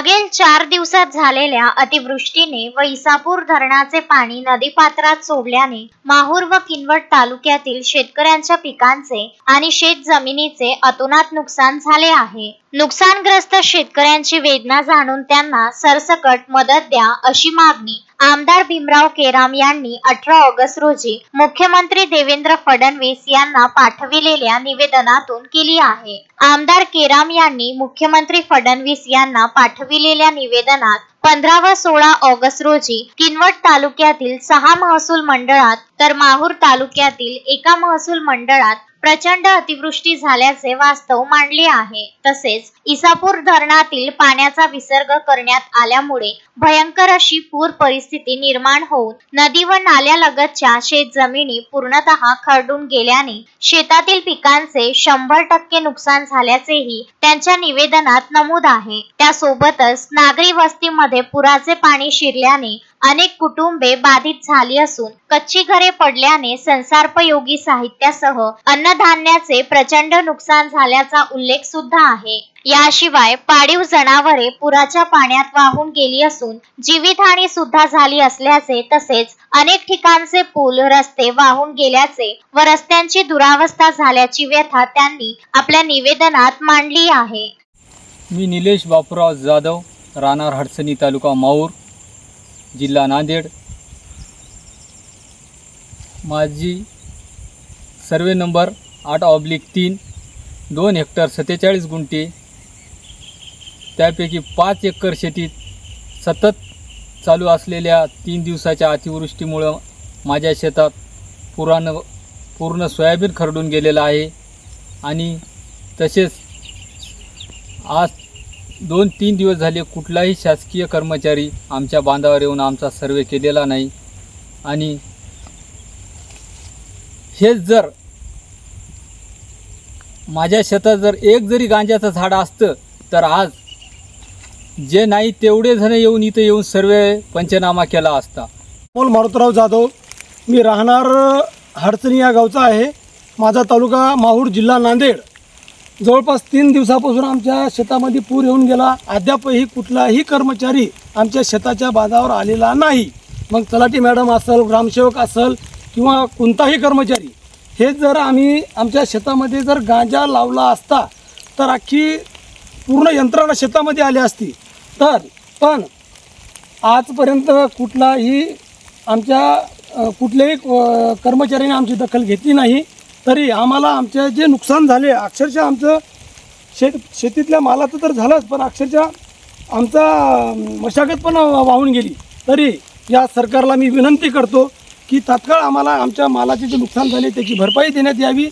मागील 4 दिवसात झालेल्या अतिवृष्टीने व इसापूर धरणाचे पाणी नदीपात्रात सोडल्याने माहूर व किनवट तालुक्यातील शेतकऱ्यांच्या पिकांचे आणि शेत जमिनीचे अतोनात नुकसान झाले आहे। नुकसानग्रस्त शेतकऱ्यांची वेदना जाणून त्यांना सरसकट मदत द्या अशी मागणी आमदार भीमराव केराम यांनी 18 ऑगस्ट रोजी मुख्यमंत्री देवेंद्र फडणवीस यांना पाठविलेल्या निवेदनातून केली आहे। आमदार केराम यांनी मुख्यमंत्री फडणवीस यांना पाठविलेल्या निवेदनात 15 व 16 ऑगस्ट रोजी किनवट तालुक्यातील 6 महसूल मंडळात तर माहूर तालुक्यातील एका महसूल मंडळात प्रचंड अतिवृष्टी झाल्याचे वास्तव मांडले आहे। तसेच इसापूर धरणातील पाण्याचा विसर्ग करण्यात आल्यामुळे भयंकर अशी पूर परिस्थिती निर्माण होऊन नदी व नाल्यालगतच्या शेत जमिनी पूर्णतः खरडून गेल्याने शेतातील पिकांचे 100% नुकसान झाल्याचेही त्यांच्या निवेदनात नमूद आहे। त्यासोबतच नागरी वस्तीमध्ये पुराचे पाणी शिरल्याने अनेक कुटुंबे बाधित झाली असून कच्ची घरे पडल्याने संसारोपयोगी साहित्यासह अन्नधान्याचे प्रचंड नुकसान झाल्याचा उल्लेख सुद्धा आहे। याशिवाय पाळीव जनावरे पुराच्या पाण्यात वाहून गेली असून जीवितहानी सुद्धा झाली असल्याचे तसेच अनेक ठिकाणचे पूल रस्ते वाहून गेल्याचे व रस्त्यांची दुरावस्था झाल्याची व्यथा त्यांनी आपल्या निवेदनात मांडली आहे। मी निलेश बापूराव जाधव, राहणार हडसणी, तालुका माहूर, जिल्हा नांदेड। माझी सर्वे नंबर 8/3, 2 हेक्टर 47 गुंठे, त्यापैकी 5 एकर शेतीत सतत चालू असलेल्या 3 दिवसाच्या अतिवृष्टीमुळे माझ्या शेतात पूर्ण सोयाबीन खरडून गेलेलं आहे। आणि तसेच आज 2-3 दिवस झाले कुठलाही शासकीय कर्मचारी आमच्या बांधावर येऊन आमचा सर्वे केलेला नाही। आणि हेच जर माझ्या शेतात जर एक जरी गांजाचं झाड असतं तर आज जे नाही तेवढे जण इथं सर्वे पंचनामा केला असता। मारुतराव जाधव, मी राहणार हडसणी या गावचा आहे। माझा तालुका माहूर, जिल्हा नांदेड। जवळपास 3 दिवसापासून आमच्या शेतामध्ये पूर येऊन गेला। अद्यापही कुठलाही कर्मचारी आमच्या शेताच्या बांधावर आलेला नाही। मग तलाठी मॅडम असेल, ग्रामसेवक असेल किंवा कोणताही कर्मचारी, हे जर आम्ही आमच्या शेतामध्ये जर गांजा लावला असता तर अख्खी पूर्ण यंत्रणा शेतामध्ये आली असती। पण आजपर्यंत कुठल्याही कर्मचाऱ्याने आमची दखल घेतली नाही। तरी आम्हाला आमचे जे नुकसान झाले, अक्षरशः आमचं शेतीतल्या मालाचं तर झालंच, पण अक्षरशः आमचा मशागत पण वाहून गेली। तरी या सरकारला मी विनंती करतो की तात्काळ आम्हाला आमच्या मालाचे जे नुकसान झाले त्याची भरपाई देण्यात यावी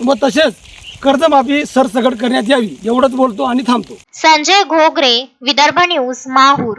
व तसेच कर्जमाफी सरसकट करण्यात यावी। एवढंच बोलतो आणि थांबतो। संजय घोगरे, विदर्भ न्यूज, माहूर।